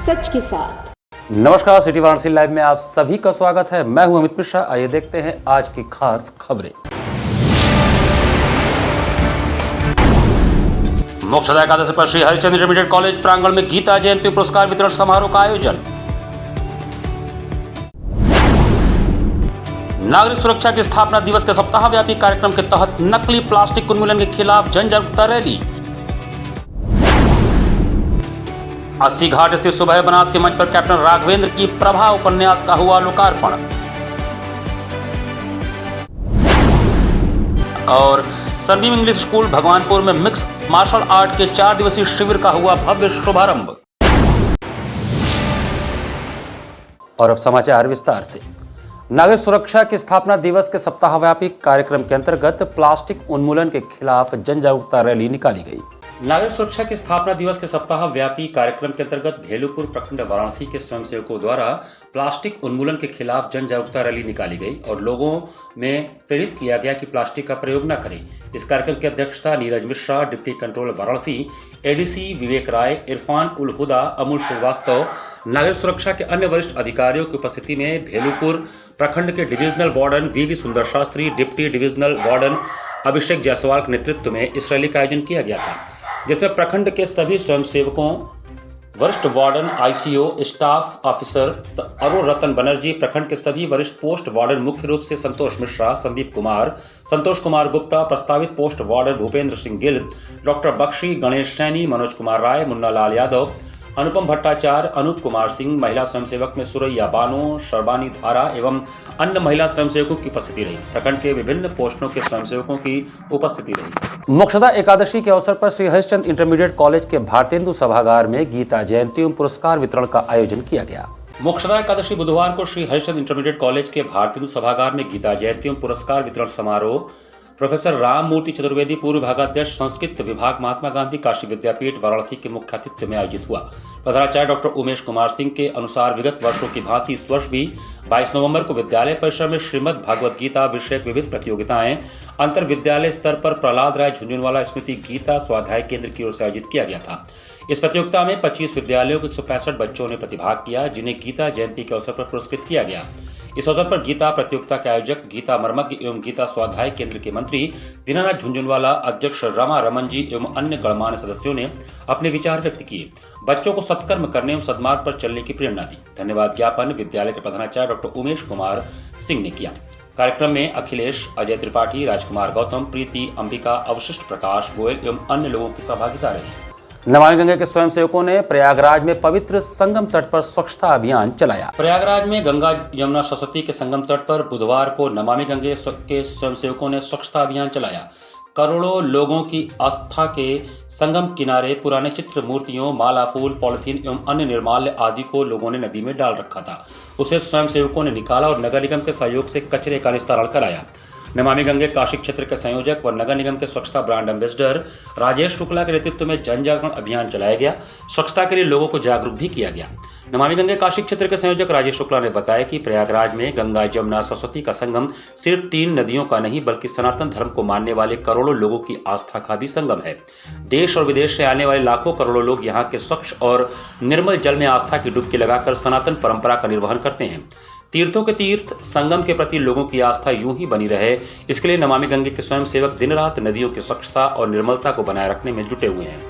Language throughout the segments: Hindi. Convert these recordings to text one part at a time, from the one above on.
सच के साथ। नमस्कार, सिटी वाराणसी लाइव में आप सभी का स्वागत है। मैं हूं अमित मिश्रा। आइए देखते हैं आज की खास खबरें। मोक्षदा एकादशी पर श्री हरिश्चंद्र इंटरमीडिएट कॉलेज प्रांगण में गीता जयंती पुरस्कार वितरण समारोह का आयोजन। नागरिक सुरक्षा की स्थापना दिवस के सप्ताह व्यापी कार्यक्रम के तहत नकली प्लास्टिक उन्मूलन के खिलाफ जन जागरूकता रैली। 80 घाट स्थित सुबह बनास के मंच पर कैप्टन राघवेंद्र की प्रभा उपन्यास का हुआ लोकार्पण। और सनबीम इंग्लिश स्कूल भगवानपुर में मिक्स मार्शल आर्ट के 4 दिवसीय शिविर का हुआ भव्य शुभारंभ। और अब समाचार विस्तार से। नागरिक सुरक्षा की स्थापना दिवस के सप्ताहव्यापी कार्यक्रम के अंतर्गत प्लास्टिक उन्मूलन के खिलाफ जन जागरूकता रैली निकाली गई। नागरिक सुरक्षा की स्थापना दिवस के सप्ताह व्यापी कार्यक्रम के अंतर्गत भेलूपुर प्रखंड वाराणसी के स्वयंसेवकों द्वारा प्लास्टिक उन्मूलन के खिलाफ जन जागरूकता रैली निकाली गई और लोगों में प्रेरित किया गया कि प्लास्टिक का प्रयोग न करें। इस कार्यक्रम की अध्यक्षता Neeraj Mishra, deputy controller Varanasi, ADC Vivek Rai, Irfan ul Huda, Amul Srivastava, नागरिक सुरक्षा के अन्य वरिष्ठ अधिकारियों की उपस्थिति में भेलूपुर प्रखंड के डिविजनल वार्डन वीवी सुंदर शास्त्री, डिप्टी डिविजनल वार्डन अभिषेक जायसवाल के नेतृत्व में इस रैली का आयोजन किया गया था, जिसमें प्रखंड के सभी स्वयंसेवकों, वरिष्ठ warden, ICO, staff officer Arun Ratan Banerjee, प्रखंड के सभी वरिष्ठ पोस्ट वार्डन, मुख्य रूप से संतोष मिश्रा, संदीप कुमार, संतोष कुमार गुप्ता, प्रस्तावित post warden Bhupendra Singh Gill, doctor Bakshi, Ganesh Saini, Manoj Kumar Rai, Munna Lal Yadav, Anupam Bhattacharya, Anoop Kumar Singh, महिला स्वयंसेवक में सुरैया बानो, शर्बानी धारा एवं अन्य महिला स्वयंसेवकों की उपस्थिति रही। प्रखंड के विभिन्न पोस्टों के स्वयंसेवकों की उपस्थिति रही। मोक्षदा एकादशी के अवसर पर श्री हरिश्चंद्र इंटरमीडिएट कॉलेज के भारतेंदु सभागार में गीता जयंती एवं पुरस्कार वितरण का आयोजन किया गया। मोक्षदा एकादशी बुधवार को श्री हरिश्चंद्र इंटरमीडिएट कॉलेज के भारतेंदु सभागार में गीता जयंती एवं पुरस्कार वितरण समारोह प्रोफेसर राम मूर्ति चतुर्वेदी, पूर्व विभागाध्यक्ष संस्कृत विभाग, महात्मा गांधी काशी विद्यापीठ वाराणसी के मुख्य आतिथ्य में आयोजित हुआ। प्रधानाचार्य डॉक्टर उमेश कुमार सिंह के अनुसार विगत वर्षों की भांति इस वर्ष भी 22 नवंबर को विद्यालय परिसर में श्रीमद् भागवत गीता विषयक विविध प्रतियोगिताएं अंतर विद्यालय स्तर पर प्रहलाद राय झुंझुनवाला स्मृति गीता स्वाध्याय केंद्र की ओर से आयोजित किया गया था। इस प्रतियोगिता में 25 विद्यालयों के 165 बच्चों ने प्रतिभाग किया, जिन्हें गीता जयंती के अवसर पर पुरस्कृत किया गया। इस अवसर पर गीता प्रतियोगिता के आयोजक, गीता मर्मज्ञ एवं गीता स्वाध्याय केंद्र के मंत्री दीनानाथ झुंझुनवाला, अध्यक्ष रमा रमन जी एवं अन्य गणमान्य सदस्यों ने अपने विचार व्यक्त किए, बच्चों को सत्कर्म करने एवं सद्मार्ग पर चलने की प्रेरणा दी। धन्यवाद ज्ञापन विद्यालय के प्रधानाचार्य डॉक्टर उमेश कुमार सिंह ने किया। कार्यक्रम में अखिलेश, अजय त्रिपाठी, राजकुमार गौतम, प्रीति, अंबिका, अवशिष्ट प्रकाश गोयल एवं अन्य लोगों की सहभागिता रही। नमामि गंगे के स्वयंसेवकों ने प्रयागराज में पवित्र संगम तट पर स्वच्छता अभियान चलाया। प्रयागराज में गंगा यमुना सरस्वती के संगम तट पर बुधवार को नमामि गंगे के स्वयंसेवकों ने स्वच्छता अभियान चलाया। करोड़ों लोगों की आस्था के संगम किनारे पुराने चित्र, मूर्तियों, माला, फूल, पॉलिथीन एवं अन्य निर्माल्य आदि को लोगों ने नदी में डाल रखा था। उसे स्वयंसेवकों ने निकाला और नगर निगम के सहयोग से कचरे का निस्तारण कराया। नमामि गंगे काशी क्षेत्र के संयोजक व नगर निगम के स्वच्छता ब्रांड एम्बेसडर राजेश शुक्ला के नेतृत्व में जन जागरण अभियान चलाया गया। स्वच्छता के लिए लोगों को जागरूक भी किया गया। नमामि गंगे काशी क्षेत्र के संयोजक राजेश शुक्ला ने बताया कि प्रयागराज में गंगा यमुना सरस्वती का संगम सिर्फ 3 नदियों का नहीं बल्कि सनातन धर्म को मानने वाले करोड़ों लोगों की आस्था का भी संगम है। देश और विदेश से आने वाले लाखों करोड़ों लोग यहाँ के स्वच्छ और निर्मल जल में आस्था की डुबकी लगाकर सनातन परंपरा का निर्वहन करते हैं। तीर्थों के तीर्थ संगम के प्रति लोगों की आस्था यूं ही बनी रहे, इसके लिए नमामि गंगे के स्वयंसेवक दिन रात नदियों की स्वच्छता और निर्मलता को बनाए रखने में जुटे हुए हैं।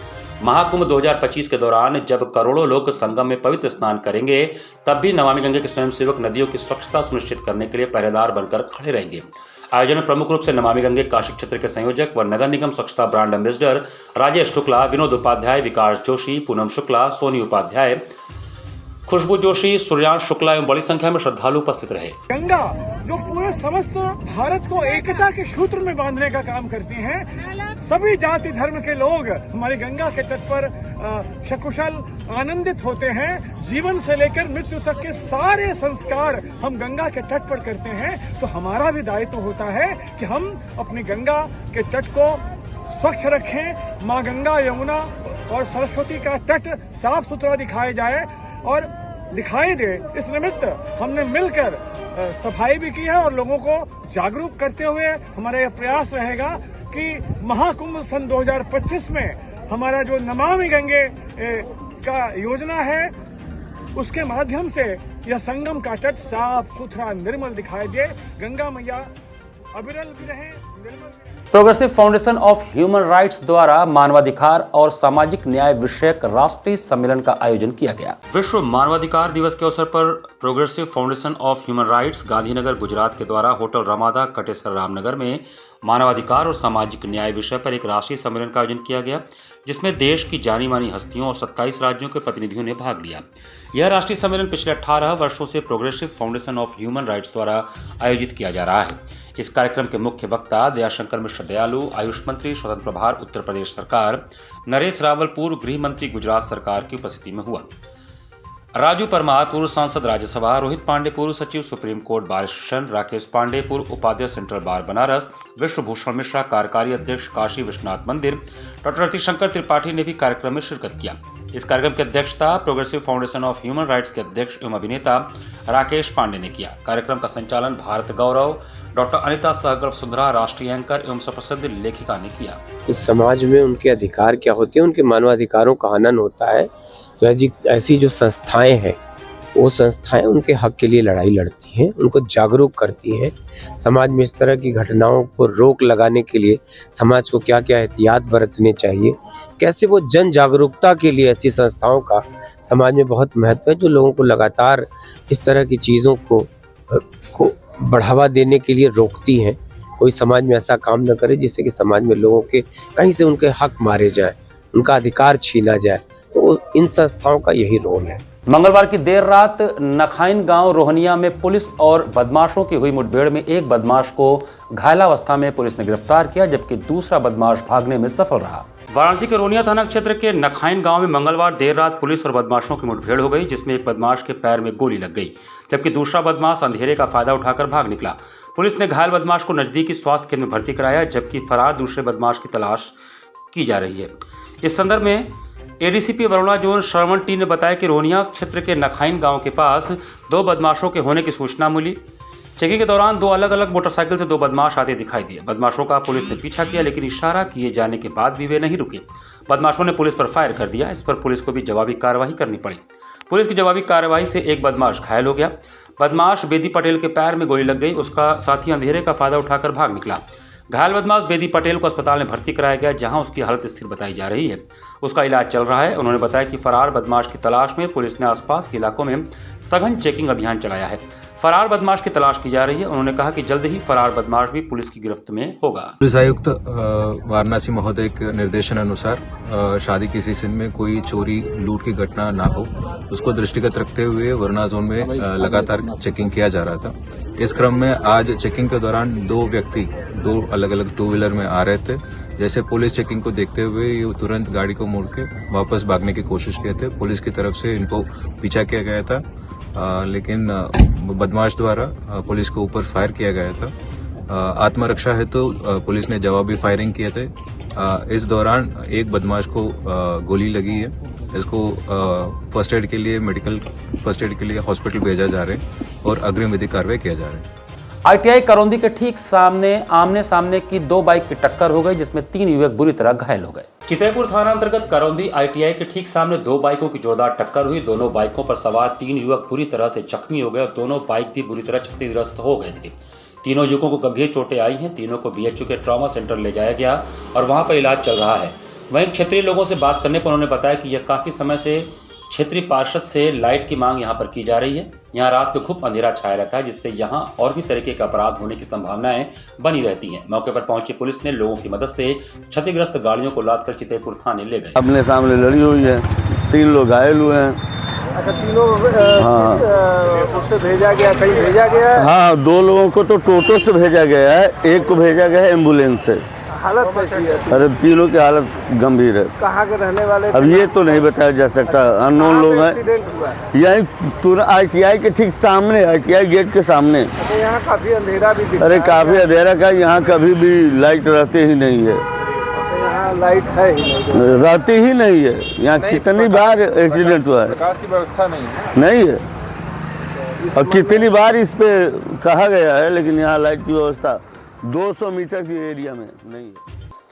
महाकुंभ 2025 के दौरान जब करोड़ों लोग संगम में पवित्र स्नान करेंगे, तब भी नमामि गंगे के स्वयंसेवक नदियों की स्वच्छता सुनिश्चित करने के लिए पहरेदार बनकर खड़े रहेंगे। आयोजन में प्रमुख रूप से नमामि गंगे काशी क्षेत्र के संयोजक व नगर निगम स्वच्छता ब्रांड एम्बेसडर राजेश शुक्ला, विनोद उपाध्याय, विकास जोशी, पूनम शुक्ला, सोनी उपाध्याय, खुशबू जोशी, सूर्यांश शुक्ला एवं बड़ी संख्या में श्रद्धालु उपस्थित रहे। गंगा जो पूरे समस्त भारत को एकता के सूत्र में बांधने का काम करती हैं, सभी जाति धर्म के लोग हमारी गंगा के तट पर सकुशल आनंदित होते हैं। जीवन से लेकर मृत्यु तक के सारे संस्कार हम गंगा के तट पर करते हैं। तो हमारा भी दायित्व होता है कि हम अपनी गंगा के तट को स्वच्छ रखें। माँ गंगा, यमुना और सरस्वती का तट साफ सुथरा दिखाया जाए और दिखाई दे। इस निमित्त हमने मिलकर सफाई भी की है और लोगों को जागरूक करते हुए हमारा यह प्रयास रहेगा कि महाकुंभ सन 2025 में हमारा जो नमामि गंगे का योजना है उसके माध्यम से यह संगम का तट साफ सुथरा निर्मल दिखाई दे। गंगा मैया अविरल भी रहे, निर्मल भी रहे। Progressive foundation of human rights द्वारा मानवाधिकार और सामाजिक न्याय विषयक राष्ट्रीय सम्मेलन का आयोजन किया गया। विश्व मानवाधिकार दिवस के अवसर पर progressive foundation of human rights Gandhinagar Gujarat के द्वारा होटल रमादा कटेसर रामनगर में मानवाधिकार और सामाजिक न्याय विषय पर एक राष्ट्रीय सम्मेलन का आयोजन किया गया, जिसमें देश की जानी मानी हस्तियों और 27 राज्यों के प्रतिनिधियों ने भाग लिया। यह राष्ट्रीय सम्मेलन पिछले 18 वर्षों से progressive foundation of human rights द्वारा आयोजित किया जा रहा है। इस कार्यक्रम के मुख्य वक्ता दयाशंकर मिश्र दयालु, आयुष मंत्री स्वतंत्र प्रभार उत्तर प्रदेश सरकार, नरेश रावल पूर्व गृह मंत्री गुजरात सरकार की उपस्थिति में हुआ। राजू परमार पूर्व सांसद राज्यसभा, रोहित पांडे पूर्व सचिव supreme court bar association, Rakesh Pandey पूर्व उपाध्यक्ष सेंट्रल बार बनारस, विश्वभूषण मिश्रा कार्यकारी अध्यक्ष काशी विश्वनाथ मंदिर, डॉक्टर रतिशंकर त्रिपाठी ने भी कार्यक्रम में शिरकत किया। इस कार्यक्रम की अध्यक्षता progressive foundation of human rights के अध्यक्ष एवं अभिनेता राकेश पांडे ने किया। कार्यक्रम का संचालन भारत गौरव डॉक्टर अनिता सहगल सुंदरा राष्ट्रीय एंकर एवं सुप्रसिद्ध लेखिका ने किया। इस समाज में उनके अधिकार क्या होते हैं, उनके मानवाधिकारों का हनन होता है, तो ऐसी जो संस्थाएं हैं वो संस्थाएं उनके हक के लिए लड़ाई लड़ती हैं, उनको जागरूक करती हैं। समाज में इस तरह की घटनाओं को रोक लगाने के लिए समाज को क्या क्या एहतियात बरतने चाहिए, कैसे वो जन जागरूकता के लिए ऐसी संस्थाओं का समाज में बहुत महत्व है, जो लोगों को लगातार इस तरह की चीज़ों को बढ़ावा देने के लिए रोकती हैं। कोई समाज में ऐसा काम न करे जिससे कि समाज में लोगों के कहीं से उनके हक मारे जाए, उनका अधिकार छीना जाए, तो इन संस्थाओं का यही रोल है। मंगलवार की देर रात नखाइन गांव रोहनिया में पुलिस और बदमाशों की हुई मुठभेड़ में एक बदमाश को घायलावस्था में पुलिस ने गिरफ्तार किया, जबकि दूसरा बदमाश भागने में सफल रहा। वाराणसी के रोहनिया थाना क्षेत्र के नखाइन गांव में मंगलवार देर रात पुलिस और बदमाशों की मुठभेड़ हो गई, जिसमें एक बदमाश के पैर में गोली लग गई, जबकि दूसरा बदमाश अंधेरे का फायदा उठाकर भाग निकला। पुलिस ने घायल बदमाश को नजदीकी स्वास्थ्य केंद्र में भर्ती कराया, जबकि फरार दूसरे बदमाश की तलाश की जा रही है। इस संदर्भ में एडीसीपी वरुणा जोन श्रवण टी ने बताया कि रोहनिया क्षेत्र के नखाइन गांव के पास दो बदमाशों के होने की सूचना मिली। चेकिंग के दौरान दो अलग अलग मोटरसाइकिल से दो बदमाश आते दिखाई दिए। बदमाशों का पुलिस ने पीछा किया, लेकिन इशारा किए जाने के बाद भी वे नहीं रुके। बदमाशों ने पुलिस पर फायर कर दिया। इस पर पुलिस को भी जवाबी कार्रवाई करनी पड़ी। पुलिस की जवाबी कार्रवाई से एक बदमाश घायल हो गया। बदमाश बेदी पटेल के पैर में गोली लग गई, उसका साथी अंधेरे का फायदा उठाकर भाग निकला। घायल बदमाश बेदी पटेल को अस्पताल में भर्ती कराया गया, जहां उसकी हालत स्थिर बताई जा रही है। उसका इलाज चल रहा है। उन्होंने बताया कि फरार बदमाश की तलाश में पुलिस ने आसपास के इलाकों में सघन चेकिंग अभियान चलाया है। फरार बदमाश की तलाश की जा रही है। उन्होंने कहा कि जल्द ही फरार बदमाश भी पुलिस की गिरफ्त में होगा। पुलिस आयुक्त वाराणसी महोदय के निर्देशन अनुसार शादी के सीजन में कोई चोरी लूट की घटना ना हो, उसको दृष्टिगत रखते हुए वरुणा जोन में लगातार चेकिंग किया जा रहा था। इस क्रम में आज चेकिंग के दौरान दो व्यक्ति दो अलग अलग टू व्हीलर में आ रहे थे। जैसे पुलिस चेकिंग को देखते हुए ये तुरंत गाड़ी को मोड़ के वापस भागने की कोशिश किए थे। पुलिस की तरफ से इनको पीछा किया गया था, लेकिन बदमाश द्वारा पुलिस को ऊपर फायर किया गया था। आत्मरक्षा हेतु पुलिस ने जवाबी फायरिंग किए थे। इस दौरान एक बदमाश को गोली लगी है। इसको फर्स्ट एड के लिए हॉस्पिटल भेजा जा रहा है और अग्रिम विधिक कार्रवाई किया जा रहा है। आईटीआई करौंदी के ठीक सामने आमने सामने की दो बाइक की टक्कर हो गई, जिसमें 3 युवक बुरी तरह घायल हो गए। चितयपुर थाना अंतर्गत करौंदी आईटीआई के ठीक सामने दो बाइकों की जोरदार टक्कर हुई। दोनों बाइकों पर सवार 3 युवक बुरी तरह से जख्मी हो गए और दोनों बाइक भी बुरी तरह क्षतिग्रस्त हो गए थे। तीनों युवकों को गंभीर चोटें आई हैं। तीनों को बीएचयू के ट्रॉमा सेंटर ले जाया गया और वहां पर इलाज चल रहा है। वहीं क्षेत्रीय लोगों से बात करने पर उन्होंने बताया कि यह काफी समय से क्षेत्रीय पार्षद से लाइट की मांग यहां पर की जा रही है। यहां रात में खूब अंधेरा छाया रहता है, जिससे यहां और भी तरीके के अपराध होने की संभावनाएं बनी रहती हैं। मौके पर पहुंची पुलिस ने लोगों की मदद से क्षतिग्रस्त गाड़ियों को लादकर चितयपुर थाने ले गए। अपने सामने लड़ी हुई है, 3 लोग घायल हुए हैं। अच्छा, तीनों उससे भेजा गया, कहीं भेजा गया? हाँ, 2 लोगों को तो टोटो से भेजा गया है, एक को भेजा गया है एम्बुलेंस से। हालत कैसी है? अरे तीनों की हालत गंभीर है। कहाँ के रहने वाले? अब ये तो नहीं बताया जा सकता, अननोन लोग हैं। एक्सीडेंट हुआ यही तुरंत आईटीआई के ठीक सामने, आईटीआई गेट के सामने। तो यहाँ काफी अंधेरा भी दिखता अरे है। काफी अंधेरा का, यहाँ कभी भी लाइट रहती ही नहीं है। यहाँ लाइट है ही नहीं, रहती ही नहीं है। यहाँ कितनी बार एक्सीडेंट हुआ है, प्रकाश की व्यवस्था नहीं है। और कितनी बार इस पे कहा गया है, लेकिन यहाँ लाइट की व्यवस्था 200 मीटर की एरिया में नहीं है।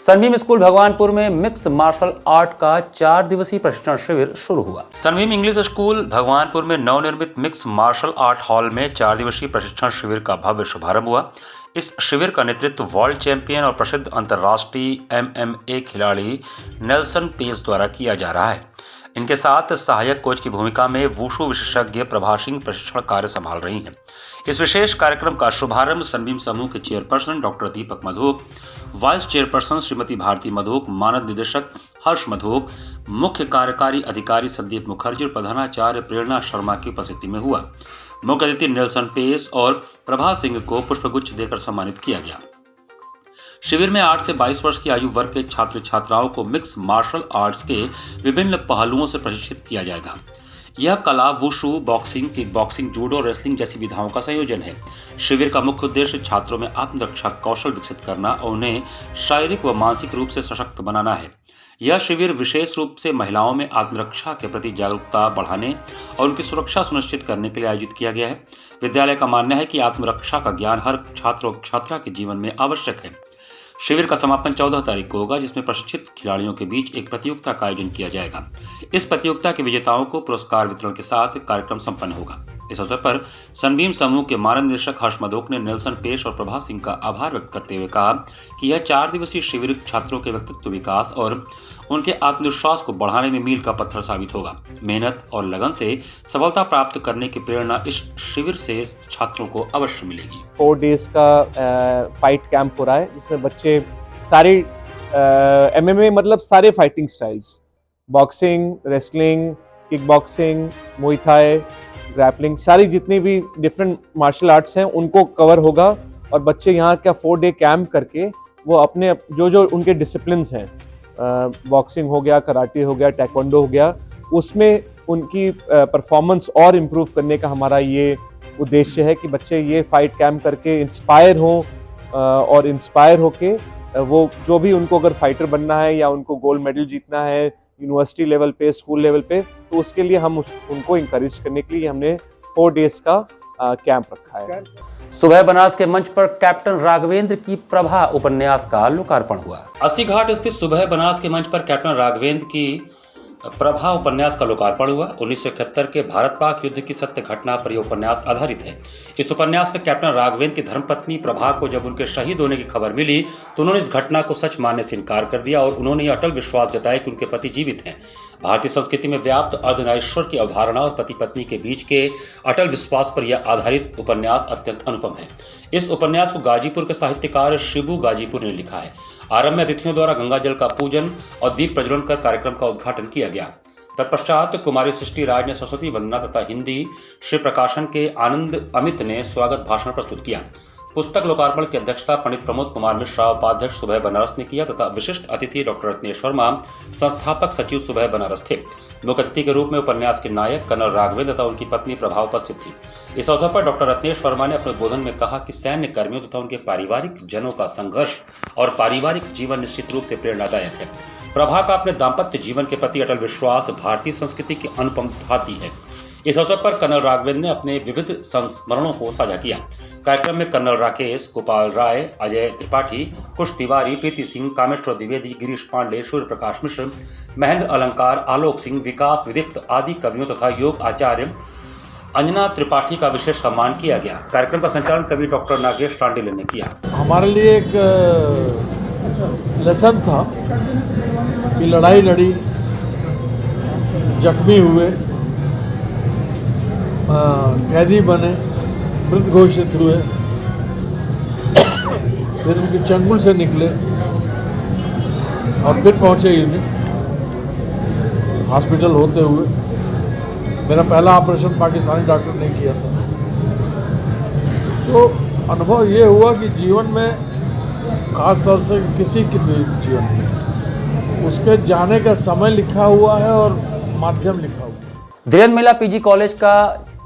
सनबीम स्कूल भगवानपुर में मिक्स मार्शल आर्ट का 4 दिवसीय प्रशिक्षण शिविर शुरू हुआ। सनबीम इंग्लिश स्कूल भगवानपुर में नवनिर्मित मिक्स मार्शल आर्ट हॉल में 4 दिवसीय प्रशिक्षण शिविर का भव्य शुभारंभ हुआ। इस शिविर का नेतृत्व वर्ल्ड चैंपियन और प्रसिद्ध अंतर्राष्ट्रीय MMA खिलाड़ी नेल्सन पेस द्वारा किया जा रहा है। इनके साथ सहायक कोच की भूमिका में वुशु विशेषज्ञ प्रभा सिंह प्रशिक्षण कार्य संभाल रही हैं। इस विशेष कार्यक्रम का शुभारंभ सनबीम समूह के चेयरपर्सन डॉक्टर दीपक मधोक, वाइस चेयरपर्सन श्रीमती भारती मधोक, मानद निदेशक हर्ष मधोक, मुख्य कार्यकारी अधिकारी संदीप मुखर्जी और प्रधानाचार्य प्रेरणा शर्मा की उपस्थिति में हुआ। मुख्य अतिथि नेल्सन पेस और प्रभा सिंह को पुष्पगुच्छ देकर सम्मानित किया गया। शिविर में 8 से 22 वर्ष की आयु वर्ग के छात्र छात्राओं को मिक्स मार्शल आर्ट्स के विभिन्न पहलुओं से प्रशिक्षित किया जाएगा। यह कला wushu, boxing, kick boxing, judo और रेसलिंग जैसी विधाओं का संयोजन है। शिविर का मुख्य उद्देश्य छात्रों में आत्मरक्षा कौशल विकसित करना और उन्हें शारीरिक व मानसिक रूप से सशक्त बनाना है। यह शिविर विशेष रूप से महिलाओं में आत्मरक्षा के प्रति जागरूकता बढ़ाने और उनकी सुरक्षा सुनिश्चित करने के लिए आयोजित किया गया है। विद्यालय का मानना है कि आत्मरक्षा का ज्ञान हर छात्र और छात्रा के जीवन में आवश्यक है। शिविर का समापन 14 तारीख को होगा, जिसमें प्रशिक्षित खिलाड़ियों के बीच एक प्रतियोगिता का आयोजन किया जाएगा। इस प्रतियोगिता के विजेताओं को पुरस्कार वितरण के साथ कार्यक्रम संपन्न होगा। इस अवसर पर सनबीम समूह के मानद निदेशक हर्ष मधोक ने नेल्सन पेश और प्रभा सिंह का आभार व्यक्त करते हुए कहा कि यह 4 दिवसीय शिविर छात्रों के व्यक्तित्व विकास और उनके आत्मविश्वास को बढ़ाने में मील का पत्थर साबित होगा। मेहनत और लगन से सफलता प्राप्त करने की प्रेरणा इस शिविर से छात्रों को अवश्य मिलेगी। 4 डेज का फाइट कैंप हो रहा है, जिसमें बच्चे सारे MMA मतलब सारे fighting styles, boxing, wrestling, kick boxing, मुई थाई, ग्रैपलिंग, सारी जितनी भी डिफरेंट मार्शल आर्ट्स हैं उनको कवर होगा। और बच्चे यहाँ का 4 डे कैंप करके वो अपने जो उनके डिसिप्लिन्स हैं, बॉक्सिंग हो गया, कराटे हो गया, टैक्वांडो हो गया, उसमें उनकी परफॉर्मेंस और इम्प्रूव करने का हमारा ये उद्देश्य है कि बच्चे ये फाइट कैंप करके इंस्पायर हों और इंस्पायर होके वो जो भी उनको अगर फाइटर बनना है या उनको गोल्ड मेडल जीतना है यूनिवर्सिटी लेवल पे, स्कूल लेवल पे, तो उसके लिए हम उनको इंकरेज करने के लिए हमने 4 डेज का कैंप रखा है। सुबह बनास के मंच पर कैप्टन राघवेंद्र की प्रभा उपन्यास का लोकार्पण हुआ। 80 घाट स्थित सुबह बनास के मंच पर कैप्टन राघवेंद्र की प्रभा उपन्यास का लोकार्पण हुआ। 1971 के भारत पाक युद्ध की सत्य घटना पर यह उपन्यास आधारित है। इस उपन्यास में कैप्टन राघवेंद्र की धर्मपत्नी प्रभा को जब उनके शहीद होने की खबर मिली तो उन्होंने इस घटना को सच मानने से इनकार कर दिया और उन्होंने यह अटल विश्वास जताया कि उनके पति जीवित हैं। भारतीय संस्कृति में व्याप्त अर्धनारीश्वर की अवधारणा और पति पत्नी के बीच के अटल विश्वास पर यह आधारित उपन्यास अत्यंत अनुपम है। इस उपन्यास को गाजीपुर के साहित्यकार शिबू गाजीपुर ने लिखा है। आरंभ में अतिथियों द्वारा गंगा जल का पूजन और दीप प्रज्वलन कर कार्यक्रम का उद्घाटन किया गया। तत्पश्चात कुमारी सृष्टि राज ने सरस्वती वंदना तथा हिंदी श्री प्रकाशन के आनंद अमित ने स्वागत भाषण प्रस्तुत किया। पुस्तक लोकार्पण की अध्यक्षता पंडित प्रमोद कुमार मिश्रा उपाध्यक्ष सुबह बनारस ने किया तथा विशिष्ट अतिथि डॉक्टर रत्नेश वर्मा संस्थापक सचिव सुबह बनारस थे। मुख्य अतिथि के रूप में उपन्यास के नायक कर्नल राघवेंद्र तथा उनकी पत्नी प्रभा उपस्थित थी। इस अवसर पर डॉक्टर रत्नेश वर्मा ने अपने उद्बोधन में कहा कि सैन्य कर्मियों तथा उनके पारिवारिक जनों का संघर्ष और पारिवारिक जीवन निश्चित रूप से प्रेरणादायक है। प्रभा का अपने दाम्पत्य जीवन के प्रति अटल विश्वास भारतीय संस्कृति की अनुपम धाती है। इस अवसर पर कर्नल राघवेंद्र ने अपने विविध संस्मरणों को साझा किया। कार्यक्रम में कर्नल राकेश, गोपाल राय, अजय त्रिपाठी, कुश तिवारी, प्रीति सिंह, कामेश्वर द्विवेदी, गिरीश पांडे, सूर्य प्रकाश मिश्र, महेंद्र अलंकार, आलोक सिंह, विकास विदीप्त आदि कवियों तथा योग आचार्य अंजना त्रिपाठी का विशेष सम्मान किया गया। कार्यक्रम का संचालन कवि डॉक्टर नागेश टांडिल ने किया। हमारे लिए एक लेसन था कि लड़ाई लड़ी, जख्मी हुए, कैदी बने, मृत घोषित हुए, फिर उनके चंगुल से निकले और फिर पहुंचे यूनिट हॉस्पिटल होते हुए। मेरा पहला ऑपरेशन पाकिस्तानी डॉक्टर ने किया था। तो अनुभव ये हुआ कि जीवन में, खास तौर से किसी के भी जीवन में, उसके जाने का समय लिखा हुआ है और माध्यम लिखा हुआ है। धीरेन्द्र मेला पीजी कॉलेज का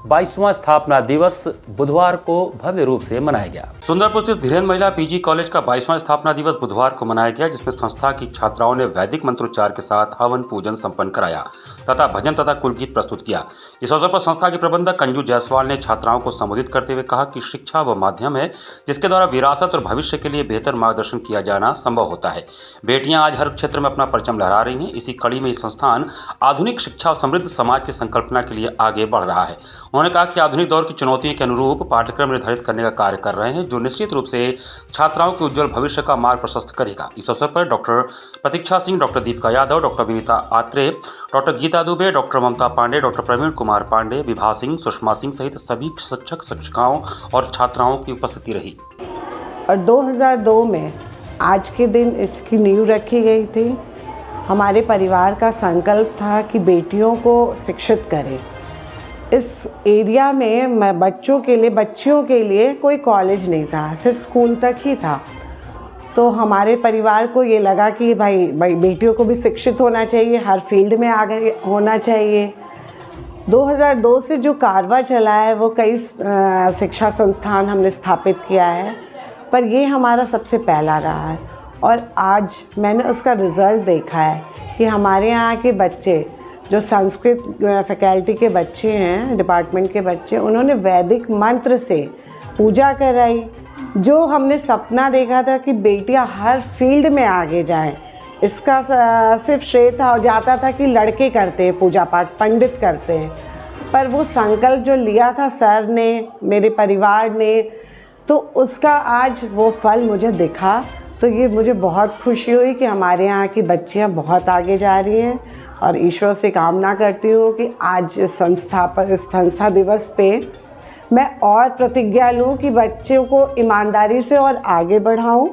22वां स्थापना दिवस बुधवार को भव्य रूप से मनाया गया। सुंदरपुर स्थित धीरेन्द्र महिला पीजी कॉलेज का 22वां स्थापना दिवस बुधवार को मनाया गया, जिसमें संस्था की छात्राओं ने वैदिक मंत्रोच्चार के साथ हवन पूजन संपन्न कराया तथा भजन तथा कुलगीत प्रस्तुत किया। इस अवसर पर संस्था के प्रबंधक अंजू जायसवाल ने छात्राओं को संबोधित करते हुए कहा कि शिक्षा वह माध्यम है जिसके द्वारा विरासत और भविष्य के लिए बेहतर मार्गदर्शन किया जाना संभव होता है। बेटियां आज हर क्षेत्र में अपना परचम लहरा रही हैं। इसी कड़ी में संस्थान आधुनिक शिक्षा और समृद्ध समाज की संकल्पना के लिए आगे बढ़ रहा है। उन्होंने कहा कि आधुनिक दौर की चुनौतियों के अनुरूप पाठ्यक्रम निर्धारित करने का कार्य कर रहे हैं, जो निश्चित रूप से छात्राओं के उज्जवल भविष्य का मार्ग प्रशस्त करेगा। इस अवसर पर doctor Pratiksha Singh, doctor Deepika Yadav, doctor Vinita Atre, doctor Geeta Dubey, doctor Mamta Pandey, doctor Praveen Kumar Pandey, Vibha Singh, Sushma Singh सहित सभी शिक्षक, शिक्षिकाओं और छात्राओं की उपस्थिति रही। और 2002 में आज के दिन इसकी नींव रखी गई थी। हमारे परिवार का संकल्प था कि बेटियों को शिक्षित करें। इस एरिया में बच्चियों के लिए कोई कॉलेज नहीं था, सिर्फ स्कूल तक ही था। तो हमारे परिवार को ये लगा कि भाई बेटियों को भी शिक्षित होना चाहिए, हर फील्ड में आगे होना चाहिए। 2002 से जो कारवां चला है वो कई शिक्षा संस्थान हमने स्थापित किया है, पर ये हमारा सबसे पहला रहा है। और आज मैंने उसका रिज़ल्ट देखा है कि हमारे यहाँ के बच्चे जो संस्कृत फैकल्टी के बच्चे हैं, डिपार्टमेंट के बच्चे, उन्होंने वैदिक मंत्र से पूजा कराई। जो हमने सपना देखा था कि बेटियां हर फील्ड में आगे जाएं, इसका सिर्फ श्रेय जाता था कि लड़के करते हैं पूजा पाठ, पंडित करते हैं, पर वो संकल्प जो लिया था सर ने, मेरे परिवार ने, तो उसका आज वो फल मुझे दिखा। तो ये मुझे बहुत खुशी हुई कि हमारे यहाँ की बच्चियाँ बहुत आगे जा रही हैं और ईश्वर से कामना करती हूँ कि आज इस संस्था दिवस पे मैं और प्रतिज्ञा लूँ कि बच्चों को ईमानदारी से और आगे बढ़ाऊँ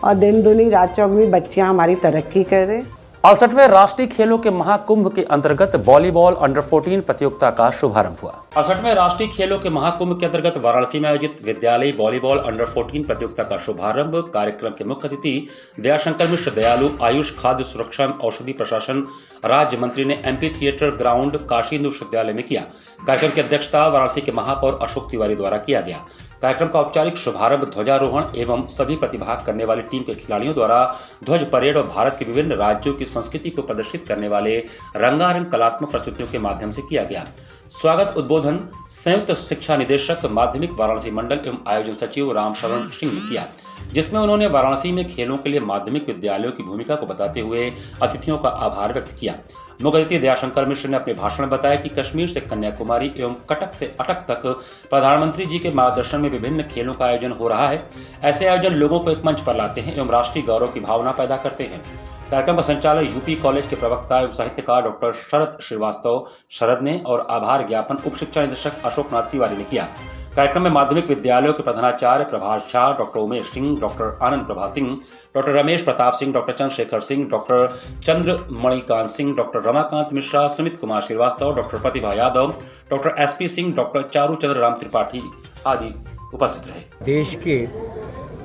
और दिन दुनी रात चौगुनी बच्चियाँ हमारी तरक्की करें। 68वें राष्ट्रीय खेलों के महाकुंभ के अंतर्गत वॉलीबॉल अंडर 14 प्रतियोगिता का शुभारंभ हुआ। 68वें राष्ट्रीय खेलों के महाकुंभ के अंतर्गत वाराणसी में आयोजित विद्यालयी वॉलीबॉल अंडर 14 प्रतियोगिता का शुभारंभ कार्यक्रम के मुख्य अतिथि दयाशंकर मिश्र, दयालु आयुष, खाद्य सुरक्षा, औषधि प्रशासन राज्य मंत्री ने MP theatre ground Kashi Hindu विश्वविद्यालय में किया। कार्यक्रम की अध्यक्षता वाराणसी के महापौर अशोक तिवारी द्वारा किया गया। कार्यक्रम का औपचारिक शुभारंभ ध्वजारोहण एवं सभी प्रतिभाग करने वाली टीम के खिलाड़ियों द्वारा ध्वज परेड और भारत के विभिन्न राज्यों की संस्कृति को प्रदर्शित करने वाले रंगारंग कलात्मक प्रस्तुतियों के माध्यम से किया गया। स्वागत उद्बोधन संयुक्त शिक्षा निदेशक माध्यमिक वाराणसी मंडल एवं आयोजन सचिव रामशरण सिंह ने किया, जिसमें उन्होंने वाराणसी में खेलों के लिए माध्यमिक विद्यालयों की भूमिका को बताते हुए अतिथियों का आभार व्यक्त किया। मुख्य अतिथि दयाशंकर मिश्र ने अपने भाषण में बताया कि कश्मीर से कन्याकुमारी एवं कटक से अटक तक प्रधानमंत्री जी के मार्गदर्शन में विभिन्न खेलों का आयोजन हो रहा है। ऐसे आयोजन लोगों को एक मंच पर लाते हैं एवं राष्ट्रीय गौरव की भावना पैदा करते हैं। कार्यक्रम का संचालन यूपी कॉलेज के प्रवक्ता एवं साहित्यकार डॉक्टर शरद श्रीवास्तव शरद ने और आभार ज्ञापन उप शिक्षा निदेशक अशोक नाथ तिवारी ने किया। कार्यक्रम में माध्यमिक विद्यालयों के प्रधानाचार्य Prabhash Jha, doctor Umesh Singh, doctor Anand Prabha Singh, doctor Ramesh Pratap Singh, doctor Chandrashekhar Singh, doctor Chandra Manikant Singh, doctor Ramakant Mishra, Sumit Kumar Srivastava, doctor Pratibha Yadav, doctor SP Singh, doctor Charu Chandra Ram Tripathi आदि उपस्थित रहे। देश के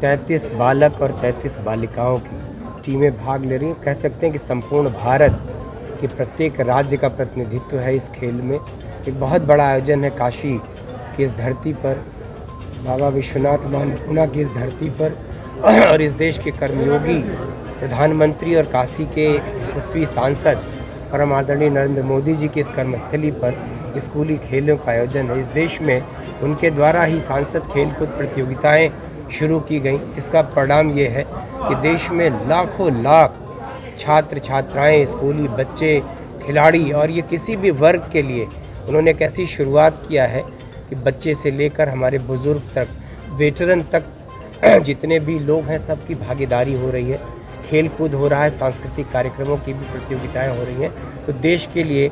33 बालक और 33 बालिकाओं की टीमें भाग ले रही हैं। कह सकते हैं कि संपूर्ण भारत के प्रत्येक राज्य का प्रतिनिधित्व है इस खेल में। एक बहुत बड़ा आयोजन है काशी की इस धरती पर, बाबा विश्वनाथ मानपुना की इस धरती पर, और इस देश के कर्मयोगी प्रधानमंत्री और काशी के यशस्वी सांसद परम आदरणीय नरेंद्र मोदी जी की इस कर्मस्थली पर स्कूली खेलों का आयोजन है। इस देश में उनके द्वारा ही सांसद खेलकूद प्रतियोगिताएं शुरू की गई। इसका परिणाम ये है कि देश में लाखों लाख छात्र छात्राएं, स्कूली बच्चे, खिलाड़ी, और ये किसी भी वर्ग के लिए उन्होंने एक ऐसी शुरुआत किया है कि बच्चे से लेकर हमारे बुज़ुर्ग तक, वेटरन तक, जितने भी लोग हैं सबकी भागीदारी हो रही है। खेल कूद हो रहा है, सांस्कृतिक कार्यक्रमों की भी प्रतियोगिताएं हो रही हैं। तो देश के लिए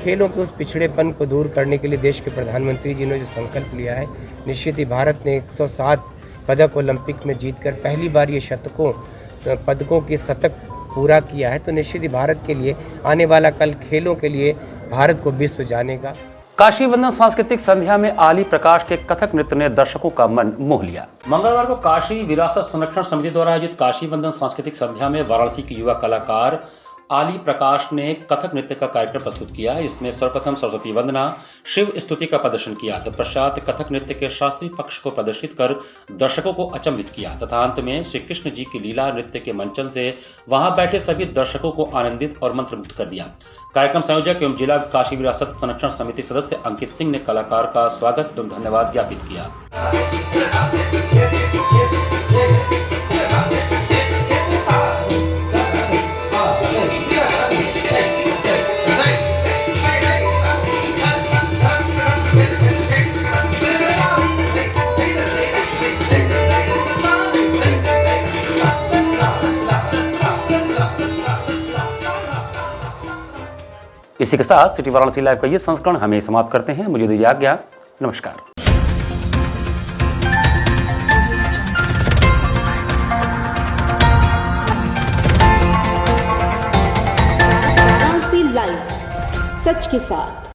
खेलों के उस पिछड़ेपन को दूर करने के लिए देश के प्रधानमंत्री जी ने जो संकल्प लिया है, निश्चित ही भारत ने 107 पदक ओलंपिक में जीतकर पहली बार ये पदकों के शतक पूरा किया है। तो निश्चित ही भारत के लिए आने वाला कल खेलों के लिए भारत को विश्व जानेगा। काशी वंदन सांस्कृतिक संध्या में आली प्रकाश के कथक नृत्य ने दर्शकों का मन मोह लिया। मंगलवार को काशी विरासत संरक्षण समिति द्वारा आयोजित काशी वंदन सांस्कृतिक संध्या में वाराणसी के युवा कलाकार आली प्रकाश ने कथक नृत्य का कार्यक्रम प्रस्तुत किया। इसमें सर्वप्रथम सरस्वती वंदना, शिव स्तुति का प्रदर्शन किया। तत्पश्चात कथक नृत्य के शास्त्रीय पक्ष को प्रदर्शित कर दर्शकों को अचंभित किया तथा अंत में श्री कृष्ण जी की लीला नृत्य के मंचन से वहां बैठे सभी दर्शकों को आनंदित और मंत्रमुग्ध कर दिया। कार्यक्रम संयोजक एवं जिला काशी विरासत संरक्षण समिति सदस्य अंकित सिंह ने कलाकार का स्वागत एवं धन्यवाद ज्ञापित किया। इसी के साथ सिटी वाराणसी लाइव का ये संस्करण हमें समाप्त करते हैं। मुझे दीजिए आज्ञा। नमस्कार। वाराणसी लाइव, सच के साथ।